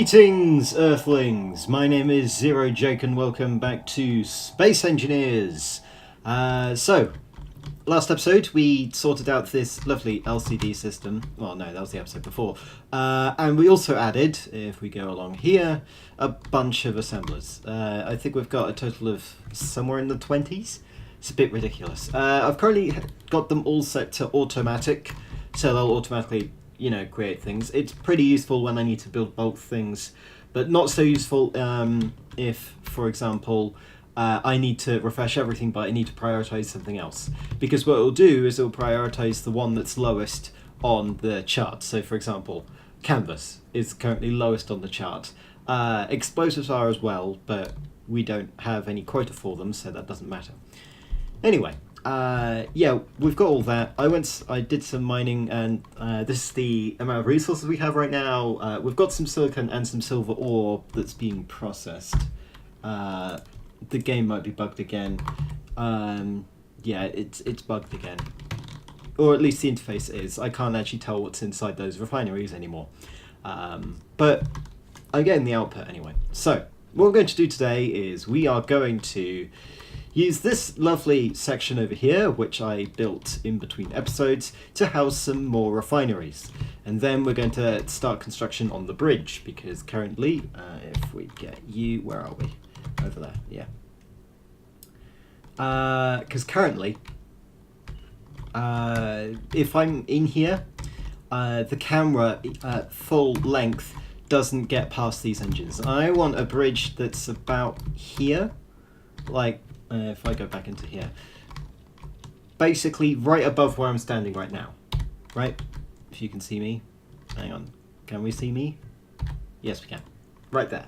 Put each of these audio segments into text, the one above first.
Greetings, Earthlings! My name is Zero Jake and welcome back to Space Engineers. So, last episode we sorted out this lovely LCD system. Well, no, that was the episode before. And we also added, if we go along here, a bunch of assemblers. I think we've got a total of somewhere in the 20s. It's a bit ridiculous. I've currently got them all set to automatic, so they'll automatically create things. It's pretty useful when I need to build bulk things, but not so useful if, for example, I need to refresh everything, but I need to prioritize something else. Because what it'll do is it'll prioritize the one that's lowest on the chart. So, for example, canvas is currently lowest on the chart. Explosives are as well, but we don't have any quota for them, so that doesn't matter. Anyway. Yeah, we've got all that. I did some mining, and this is the amount of resources we have right now. We've got some silicon and some silver ore that's being processed. The game might be bugged again. Yeah, it's bugged again. Or at least the interface is. I can't actually tell what's inside those refineries anymore. But I'm getting the output anyway. So, what we're going to do today is we are going to use this lovely section over here, which I built in between episodes, to house some more refineries. And then we're going to start construction on the bridge, because currently, if we get you, where are we? Over there, yeah. Because currently, if I'm in here, the camera full length doesn't get past these engines. I want a bridge that's about here, like, if I go back into here, basically right above where I'm standing right now, right? If you can see me, hang on, can we see me? Yes, we can, right there.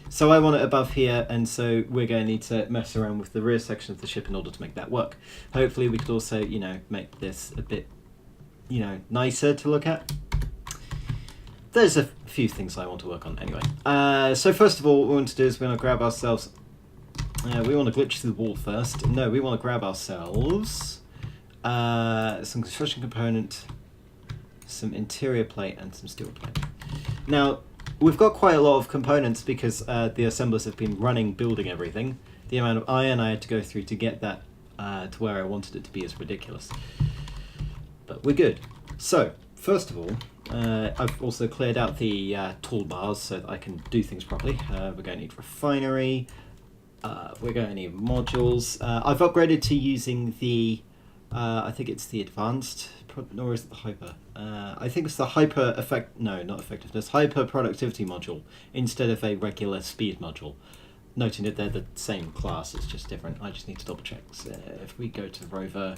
So I want it above here, and so we're going to need to mess around with the rear section of the ship in order to make that work. Hopefully we could also, make this a bit, nicer to look at. There's a few things I want to work on anyway. So first of all, what we want to do is we want to grab ourselves. We want to glitch through the wall first. No, we want to grab ourselves some construction component, some interior plate, and some steel plate. Now, we've got quite a lot of components because the assemblers have been running, building everything. The amount of iron I had to go through to get that to where I wanted it to be is ridiculous. But we're good. So, first of all, I've also cleared out the toolbars so that I can do things properly. We're going to need refinery. We're going to need modules. I've upgraded to using the, I think it's the advanced, or is it the hyper? I think it's the hyper hyper productivity module instead of a regular speed module. Noting that they're the same class, it's just different. I just need to double check. So if we go to Rover,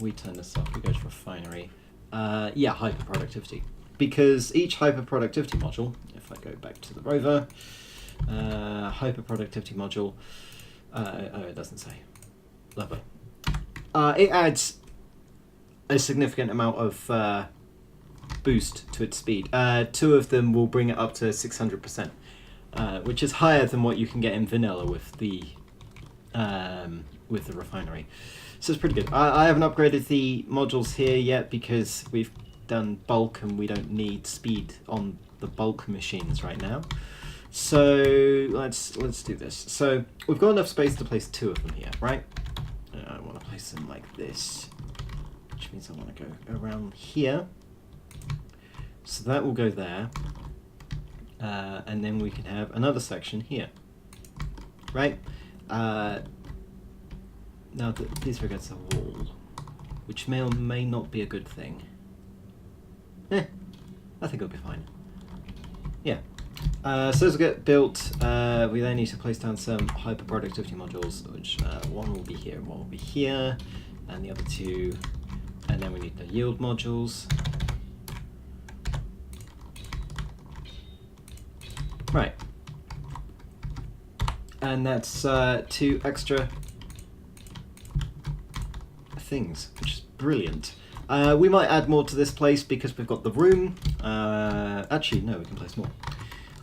we turn this off, we go to refinery. Yeah, hyper productivity. Because each hyper productivity module, if I go back to the Rover, hyper productivity module, oh, it doesn't say. Lovely. It adds a significant amount of boost to its speed. Two of them will bring it up to 600%, which is higher than what you can get in vanilla with the refinery. So it's pretty good. I haven't upgraded the modules here yet because we've done bulk and we don't need speed on the bulk machines right now. So let's do this. So we've got enough space to place two of them here, right? I want to place them like this, which means I want to go around here. So that will go there, and then we can have another section here, right? Now these are against the wall, which may or may not be a good thing. I think it'll be fine. Yeah. So as we get built, we then need to place down some hyper productivity modules, which one will be here, one will be here, and the other two, and then we need the yield modules. Right. And that's two extra things, which is brilliant. We might add more to this place because we've got the room. Actually, no, we can place more.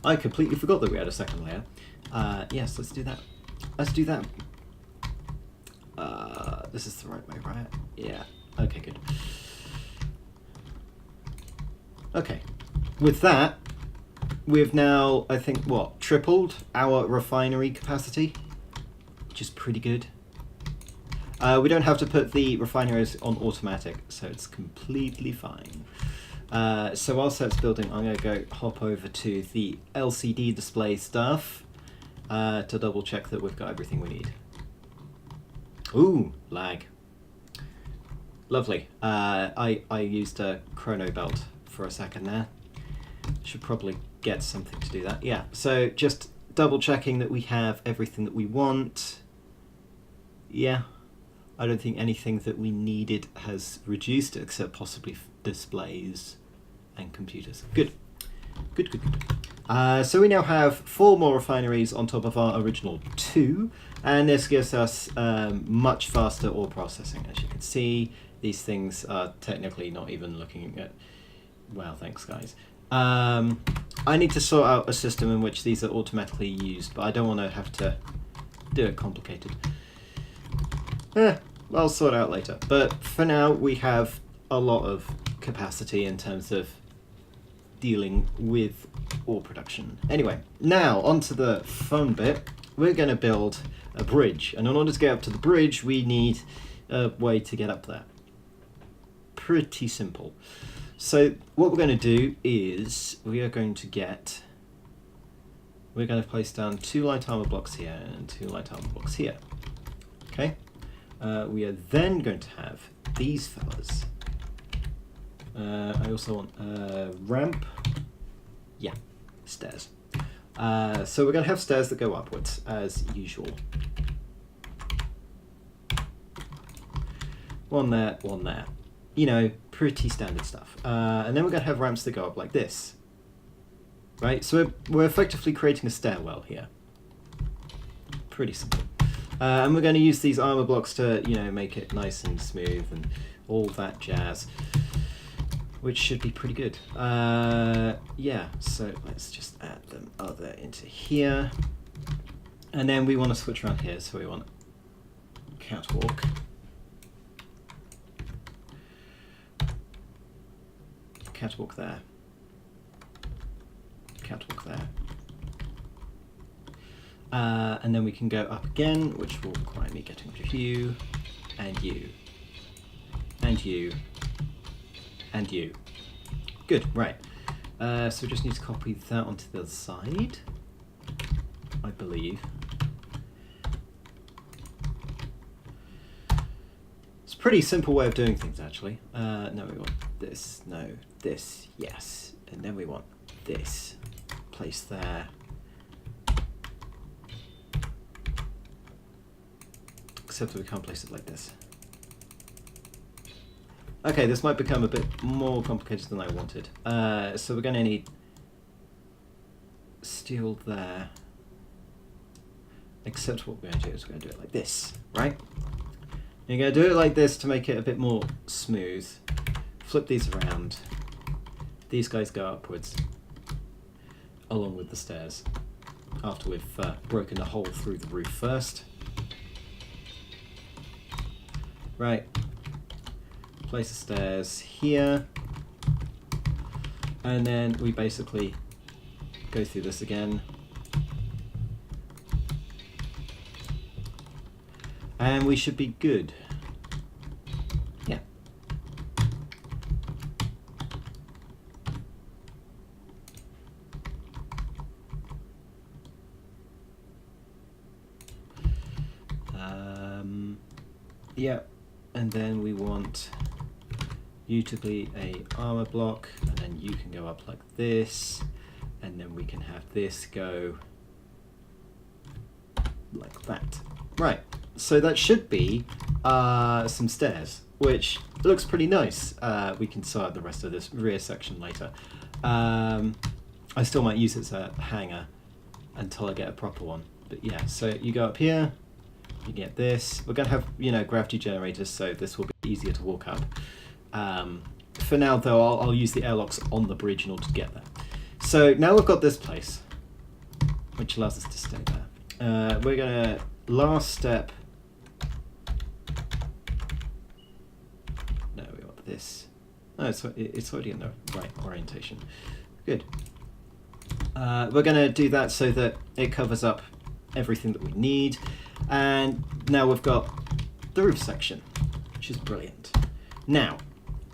I completely forgot that we had a second layer. Yes, let's do that. Let's do that. This is the right way, right? Yeah. Okay, good. Okay. With that, we've now, I think, what, tripled our refinery capacity, which is pretty good. We don't have to put the refineries on automatic, so it's completely fine. So whilst that's building, I'm going to go hop over to the LCD display stuff to double check that we've got everything we need. Ooh, lag. Lovely. I used a chrono belt for a second there. Should probably get something to do that. Yeah, so just double checking that we have everything that we want. Yeah, I don't think anything that we needed has reduced except possibly displays and computers. Good. Good, good, good. So we now have 4 more refineries on top of our original 2, and this gives us much faster ore processing. As you can see, these things are technically not even looking at... Well, thanks, guys. I need to sort out a system in which these are automatically used, but I don't want to have to do it complicated. I'll sort it out later. But for now, we have a lot of capacity in terms of dealing with ore production. Anyway, now onto the fun bit. We're going to build a bridge, and in order to get up to the bridge, we need a way to get up there. Pretty simple. So what we're going to do is we're going to place down 2 light armor blocks here and 2 light armor blocks here. Okay. We are then going to have these fellas. I also want a ramp. Yeah, stairs. So we're going to have stairs that go upwards as usual. One there, one there. You know, pretty standard stuff. And then we're going to have ramps that go up like this. Right, so we're effectively creating a stairwell here. Pretty simple. And we're going to use these armor blocks to, you know, make it nice and smooth and all that jazz, which should be pretty good. Yeah, so let's just add them other into here. And then we want to switch around here, so we want catwalk. Catwalk there. Catwalk there. And then we can go up again, which will require me getting rid of you, and you, and you, and you. Good, right. So we just need to copy that onto the other side, I believe. It's a pretty simple way of doing things, actually. No, we want this, no, this, yes. And then we want this. Place there. Except that we can't place it like this. Okay, this might become a bit more complicated than I wanted. So we're going to need steel there. Except what we're going to do is we're going to do it like this, right? You're going to do it like this to make it a bit more smooth. Flip these around. These guys go upwards, along with the stairs, after we've broken a hole through the roof first. Right. Place the stairs here. And then we basically go through this again. And we should be good. Yeah. Yeah. And then we want you to be a armor block, and then you can go up like this, and then we can have this go like that. Right, so that should be some stairs, which looks pretty nice. We can sort out the rest of this rear section later. I still might use it as a hanger until I get a proper one. But yeah, so you go up here, you get this. We're going to have, you know, gravity generators, so this will be easier to walk up. For now, though, I'll use the airlocks on the bridge in order to get there. So now we've got this place, which allows us to stay there. We're going to, last step, no, we want this. No, it's already in the right orientation. Good. We're going to do that so that it covers up everything that we need. And now we've got the roof section, which is brilliant. Now,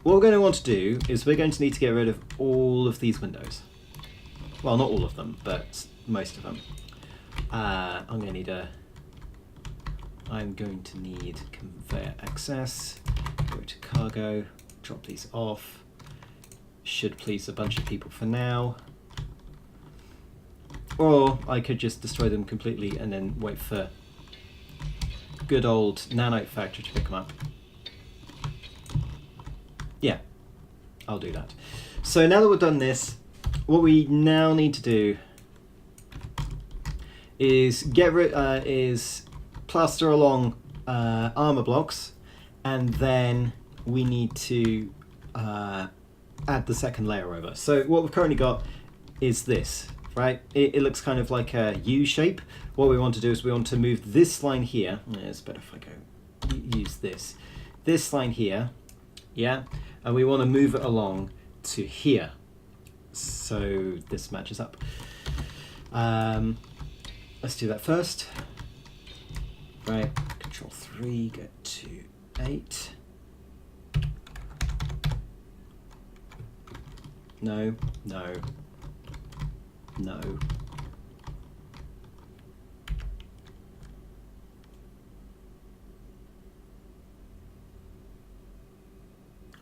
what we're going to want to do is we're going to need to get rid of all of these windows. Well, not all of them, but most of them. I'm going to need conveyor access. Go to cargo, drop these off. Should please a bunch of people for now. Or I could just destroy them completely and then wait for good old Nanite Factory to pick them up. Yeah, I'll do that. So now that we've done this, what we now need to do is is plaster along armor blocks, and then we need to add the second layer over. So what we've currently got is this, right? It looks kind of like a U shape. What we want to do is we want to move this line here. It's better if I go use this line here, yeah, and we want to move it along to here, so this matches up. Let's do that first. Right, Control 3, go to 8. No, no, no.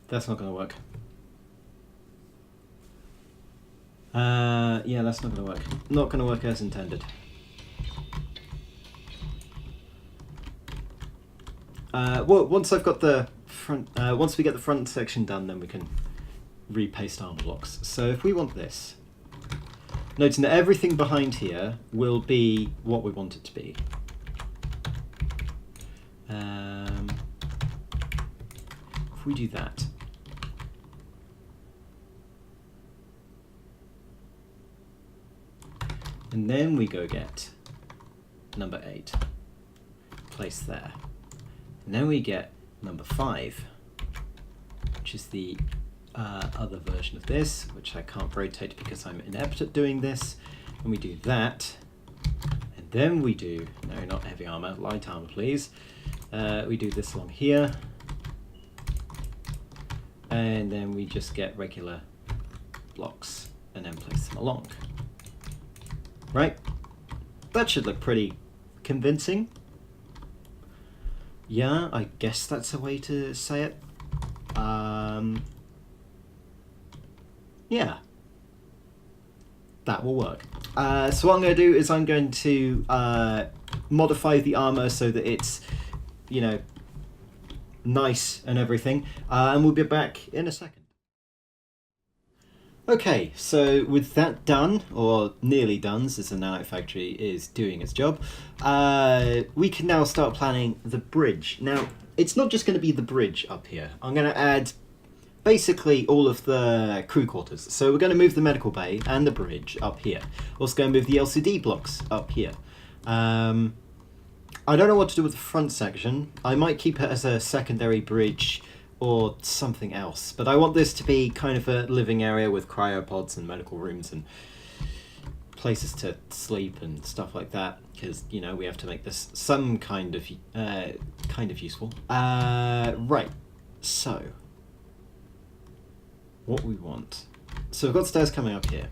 That's not going to work. Yeah, that's not going to work. Not going to work as intended. Well, once I've got the front, once we get the front section done, then we can repaste armor blocks. So if we want this, noting that everything behind here will be what we want it to be. If we do that, and then we go get number 8, place there. And then we get number 5, which is the other version of this, which I can't rotate because I'm inept at doing this. And we do that. And then we do, no, not heavy armor, light armor, please. We do this along here. And then we just get regular blocks and then place them along. Right? That should look pretty convincing. Yeah, I guess that's a way to say it. Yeah. That will work. So what I'm going to do is I'm going to modify the armor so that it's, you know, nice and everything. And we'll be back in a second. Okay, so with that done, or nearly done, since the Nanite Factory is doing its job, we can now start planning the bridge. Now, it's not just going to be the bridge up here. I'm going to add basically all of the crew quarters. So we're going to move the medical bay and the bridge up here. Also going to move the LCD blocks up here. I don't know what to do with the front section. I might keep it as a secondary bridge or something else, but I want this to be kind of a living area with cryopods and medical rooms and places to sleep and stuff like that, because, you know, we have to make this some kind of useful. Right, so what we want, so we've got stairs coming up here,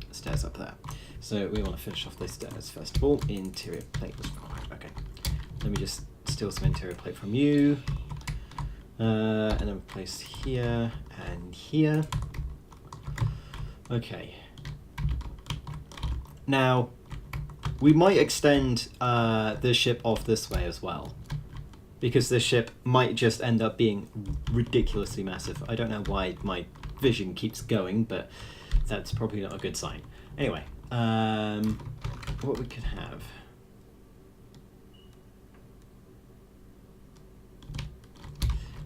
stairs up there, so we want to finish off these stairs first of all. Interior plate was required. Okay, let me just steal some interior plate from you. And then place here and here. Okay. Now, we might extend the ship off this way as well, because this ship might just end up being ridiculously massive. I don't know why my vision keeps going, but that's probably not a good sign. Anyway, what we could have.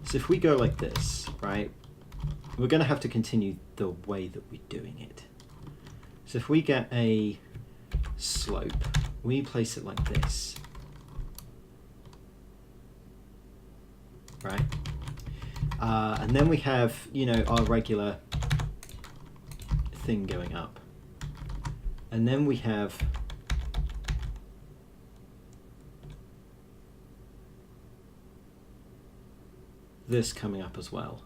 So if we go like this, right, we're going to have to continue the way that we're doing it. So if we get a slope, we place it like this, right? And then we have, you know, our regular thing going up. And then we have this coming up as well.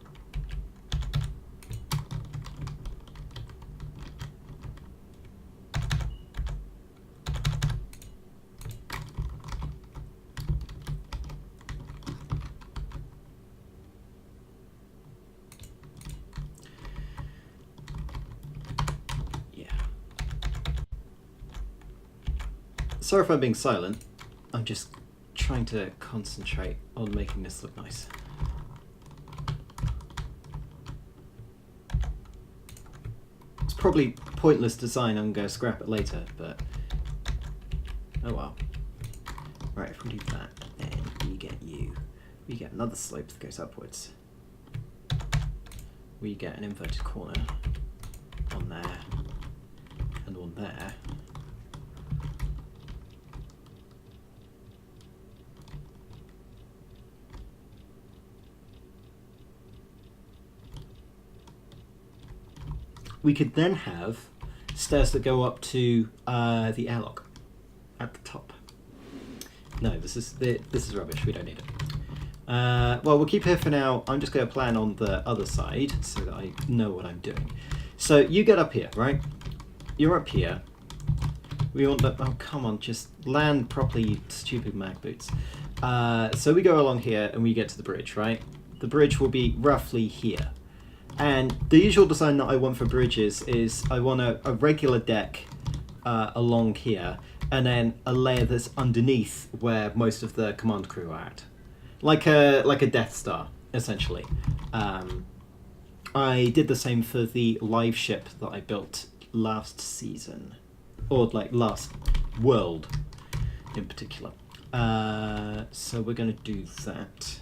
Sorry if I'm being silent, I'm just trying to concentrate on making this look nice. It's probably pointless design, I'm going to scrap it later, but oh well. Right, if we do that, then we get another slope that goes upwards. We get an inverted corner on there, and on there. We could then have stairs that go up to the airlock at the top. No, this is rubbish. We don't need it. Well, we'll keep here for now. I'm just going to plan on the other side so that I know what I'm doing. So you get up here, right? You're up here. We want the... Oh, come on, just land properly, you stupid mag boots. So we go along here and we get to the bridge, right? The bridge will be roughly here. And the usual design that I want for bridges is I want a regular deck along here, and then a layer that's underneath where most of the command crew are at. Like a Death Star, essentially. I did the same for the live ship that I built last season. Or like last world in particular. So we're going to do that.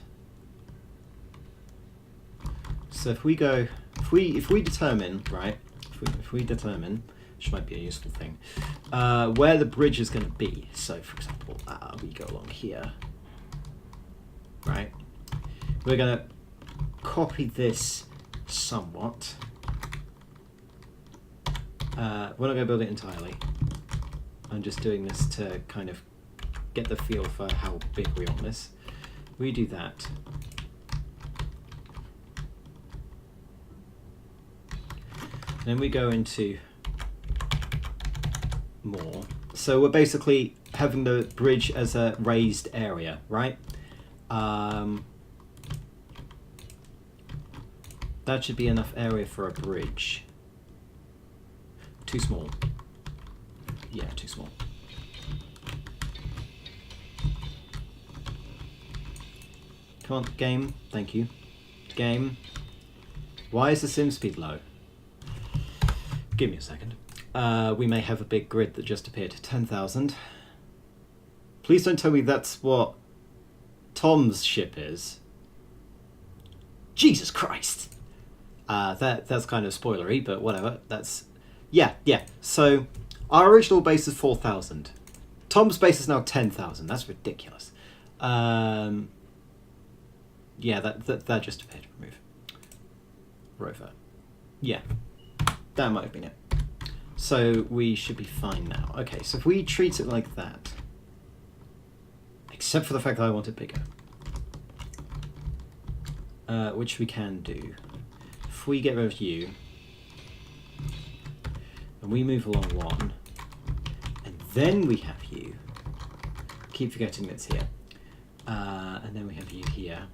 So if we go, if we determine, right, if we determine, which might be a useful thing, where the bridge is going to be. So for example, we go along here, right? We're going to copy this somewhat. We're not going to build it entirely. I'm just doing this to kind of get the feel for how big we want this. We do that. Then we go into more. So we're basically having the bridge as a raised area, right? That should be enough area for a bridge. Too small. Yeah, too small. Come on, game. Thank you. Game. Why is the sim speed low? Give me a second. We may have a big grid that just appeared. 10,000. Please don't tell me that's what Tom's ship is. Jesus Christ! That's kind of spoilery, but whatever. That's... Yeah. So, our original base is 4,000. Tom's base is now 10,000. That's ridiculous. Yeah, that just appeared. Remove. Rover. Yeah. That might have been it. So we should be fine now. Okay, so if we treat it like that, except for the fact that I want it bigger, which we can do. If we get rid of you, and we move along one, and then we have you, keep forgetting it's here, and then we have you here.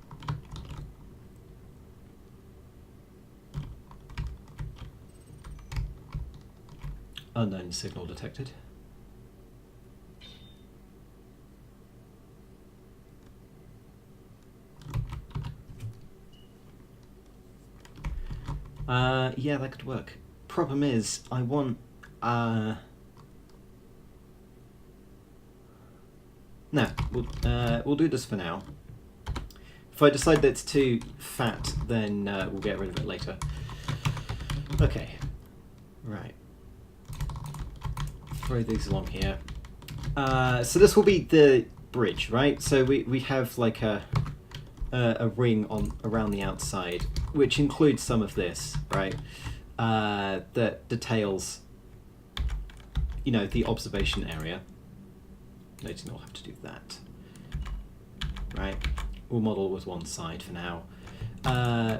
Unknown signal detected. Yeah, that could work. Problem is, I want... No, we'll do this for now. If I decide that it's too fat, then we'll get rid of it later. Okay. Right. Throw these along here. So this will be the bridge, right? So we have like a ring on around the outside, which includes some of this, right? That details you know, the observation area. No, do not have to do that. Right, we'll model with one side for now.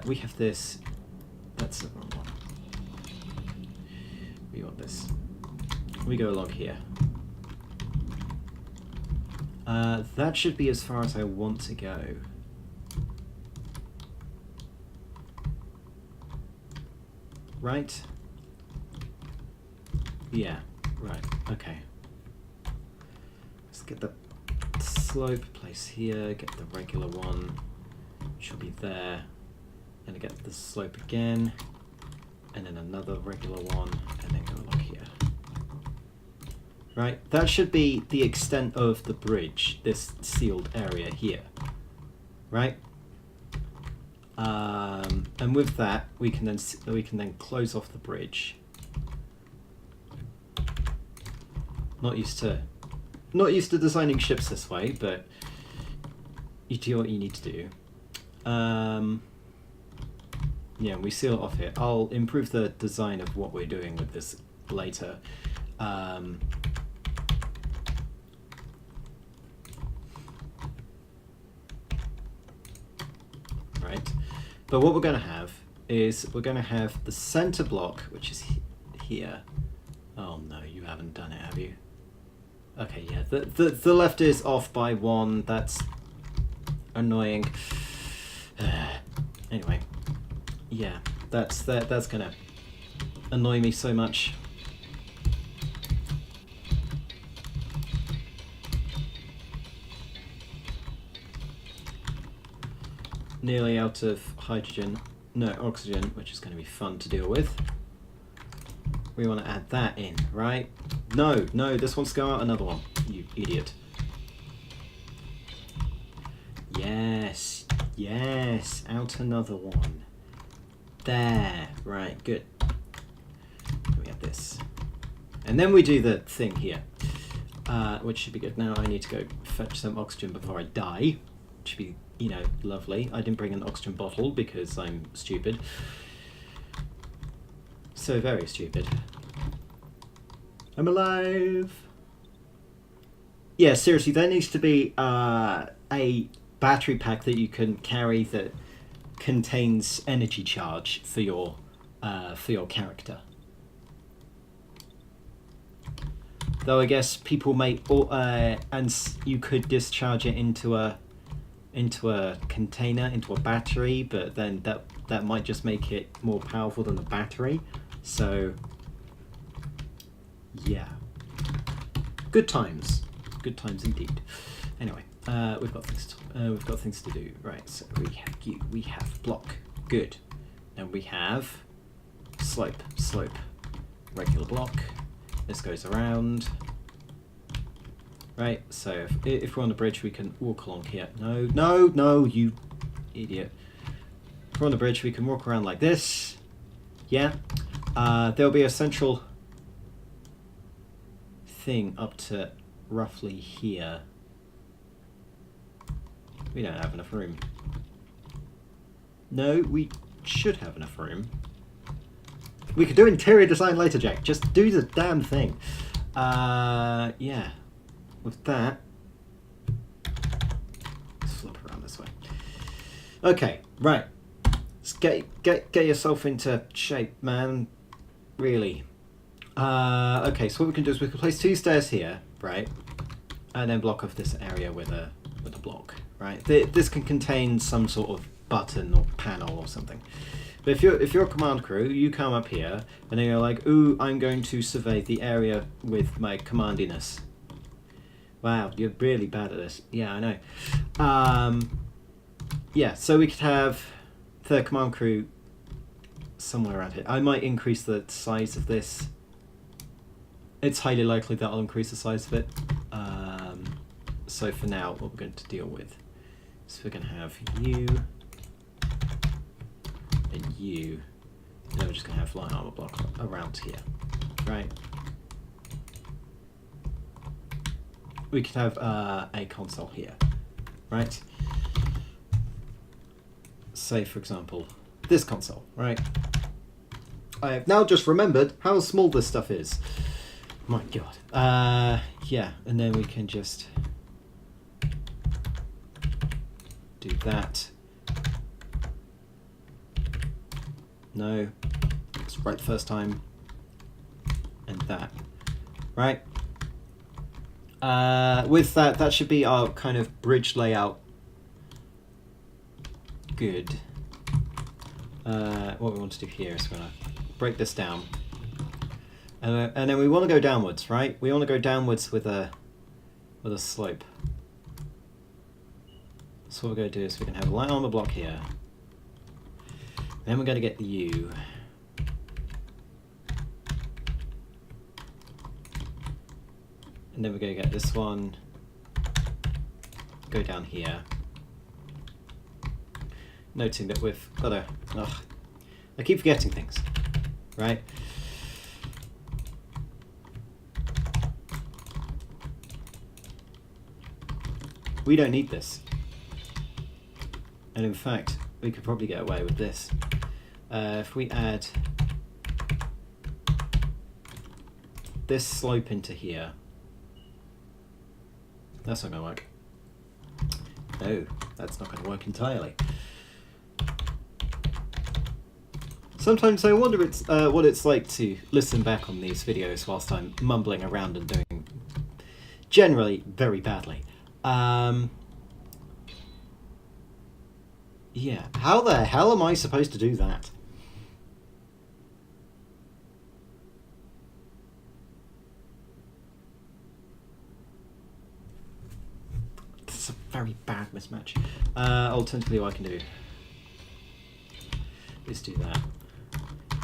We have this. That's the wrong one. We want this. We go along here. That should be as far as I want to go. Right? Yeah, right, okay. Let's get the slope place here, get the regular one, should be there, and get the slope again, and then another regular one, and then go along here. Right, that should be the extent of the bridge, this sealed area here, right? And with that, we can then close off the bridge. Not used to designing ships this way, but you do what you need to do. Yeah, we seal it off here. I'll improve the design of what we're doing with this later. Right, but what we're going to have is we're going to have the center block, which is here. Oh no, you haven't done it, have you? Okay, yeah, the left is off by 1. That's annoying. Anyway, yeah, that's gonna annoy me so much. Nearly out of oxygen, which is going to be fun to deal with. We want to add that in, right? No, this wants to go out another one, you idiot. Yes, out another one. There, right, good. We have this. And then we do the thing here, which should be good. Now I need to go fetch some oxygen before I die. Should be, you know, lovely. I didn't bring an oxygen bottle because I'm stupid. So very stupid. I'm alive! Yeah, seriously, there needs to be a battery pack that you can carry that contains energy charge for your character. Though I guess people may, and you could discharge it into a container, into a battery, but then that might just make it more powerful than the battery. So yeah, good times indeed. Anyway, we've got things to do. Right, so we have block, good, and we have slope, regular block. This goes around. Right, so if we're on the bridge, we can walk along here. No, you idiot. If we're on the bridge, we can walk around like this. Yeah. There'll be a central thing up to roughly here. We don't have enough room. No, we should have enough room. We could do interior design later, Jack. Just do the damn thing. Yeah. With that, let's flip around this way. Okay, right. Let's get yourself into shape, man. Really. Okay, so what we can do is we can place 2 stairs here, right, and then block off this area with a block, right. This can contain some sort of button or panel or something. But if you're a command crew, you come up here and then you're like, ooh, I'm going to survey the area with my commandiness. Wow, you're really bad at this. Yeah, I know. Yeah, so we could have the command crew somewhere around here. I might increase the size of this. It's highly likely that I'll increase the size of it. So for now, what we're going to deal with is we're going to have you and you. And then we're just going to have light armor block around here, right? We could have a console here, right? Say, for example, this console, right? I have now just remembered how small this stuff is. My god. Yeah, and then we can just do that. No, it's right the first time. And that. Right. With that, that should be our kind of bridge layout. Good. What we want to do here is we're going to break this down. And then we want to go downwards, right? We want to go downwards with a slope. So what we're going to do is we're going to have a light armor block here. Then we're going to get the U. And then we're going to get this one. Go down here. Noting that we've got a... I keep forgetting things, right? We don't need this. And in fact, we could probably get away with this. If we add this slope into here, that's not going to work. No, that's not going to work entirely. Sometimes I wonder what it's like to listen back on these videos whilst I'm mumbling around and doing generally very badly. Yeah, how the hell am I supposed to do that? It's a very bad mismatch. Alternatively, what I can do is do that.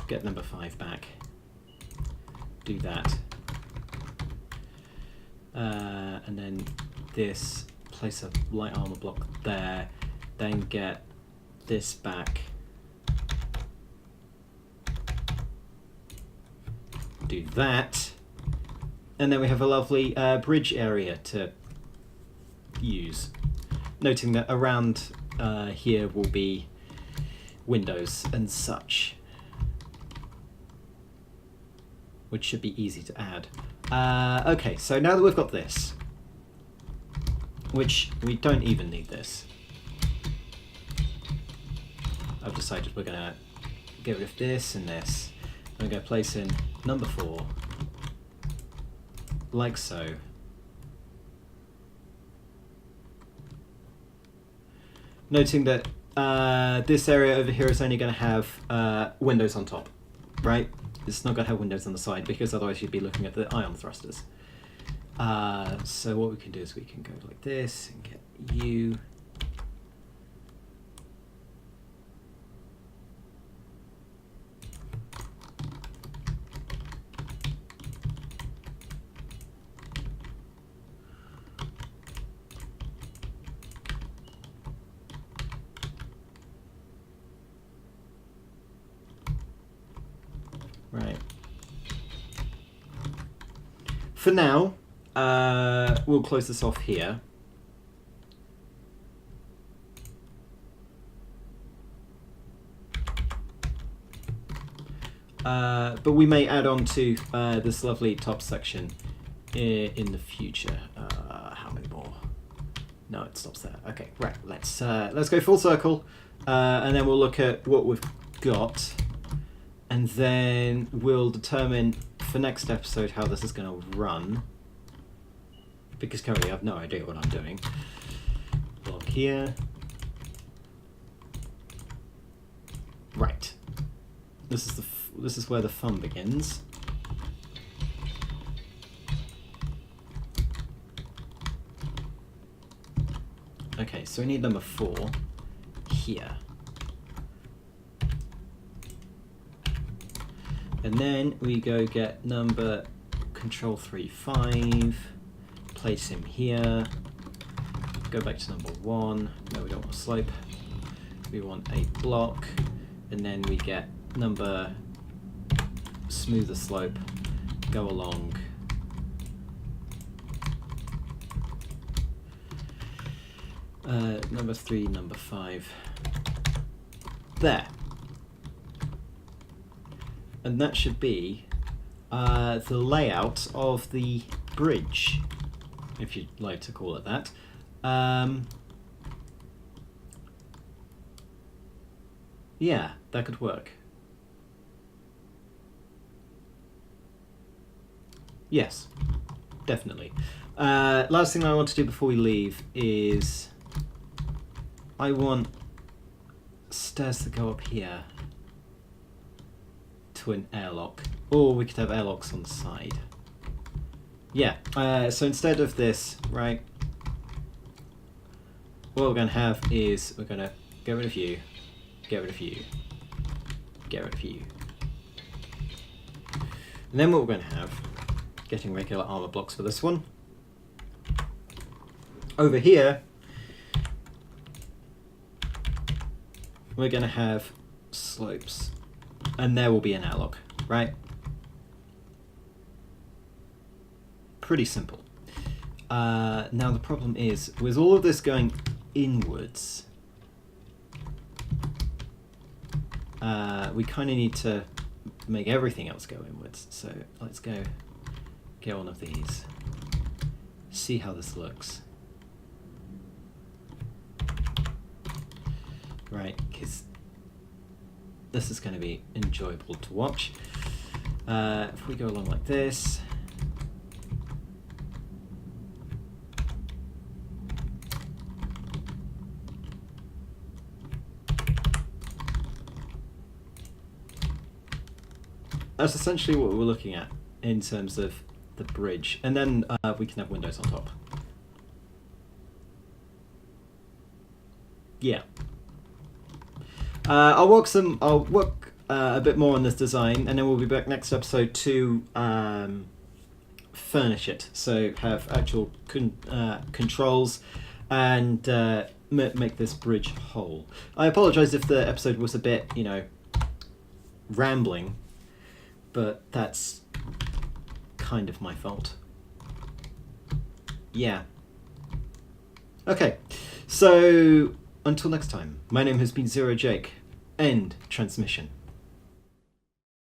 Get number 5 back. Do that. And then this, place a light armor block there, then get this back. Do that. And then we have a lovely bridge area to use. Noting that around here will be windows and such, which should be easy to add. Okay, so now that we've got this, which we don't even need this, I've decided we're going to get rid of this and this. I'm going to place in number 4, like so. Noting that this area over here is only going to have windows on top, right? It's not going to have windows on the side because otherwise you'd be looking at the ion thrusters. So what we can do is we can go like this and get U. Right. For now, we'll close this off here. But we may add on to this lovely top section in the future. How many more? No, it stops there. Okay, right. Let's go full circle, and then we'll look at what we've got. And then we'll determine for next episode how this is going to run. Because currently I have no idea what I'm doing. Block here. Right. This is where the fun begins. Okay, so we need number 4 here. And then we go get number control 3, 5, place him here, go back to number 1, no we don't want a slope, we want a block, and then we get number smoother slope, go along, number 3, number 5, there. And that should be the layout of the bridge, if you'd like to call it that. Yeah, that could work. Yes, definitely. Last thing I want to do before we leave is I want stairs to go up here to an airlock. Or we could have airlocks on the side. Yeah, so instead of this, right, what we're going to have is we're going to get rid of you, get rid of you, get rid of you. And then what we're going to have, getting regular armor blocks for this one. Over here, we're going to have slopes. And there will be an airlock, right? Pretty simple. Now the problem is, with all of this going inwards, we kind of need to make everything else go inwards. So let's go get one of these. See how this looks. Right, because this is going to be enjoyable to watch. If we go along like this. That's essentially what we're looking at in terms of the bridge. And then we can have windows on top. Yeah. I'll work a bit more on this design, and then we'll be back next episode to furnish it. So have actual controls and make this bridge whole. I apologise if the episode was a bit, rambling, but that's kind of my fault. Yeah. Okay, so until next time, my name has been Zero Jake. End transmission.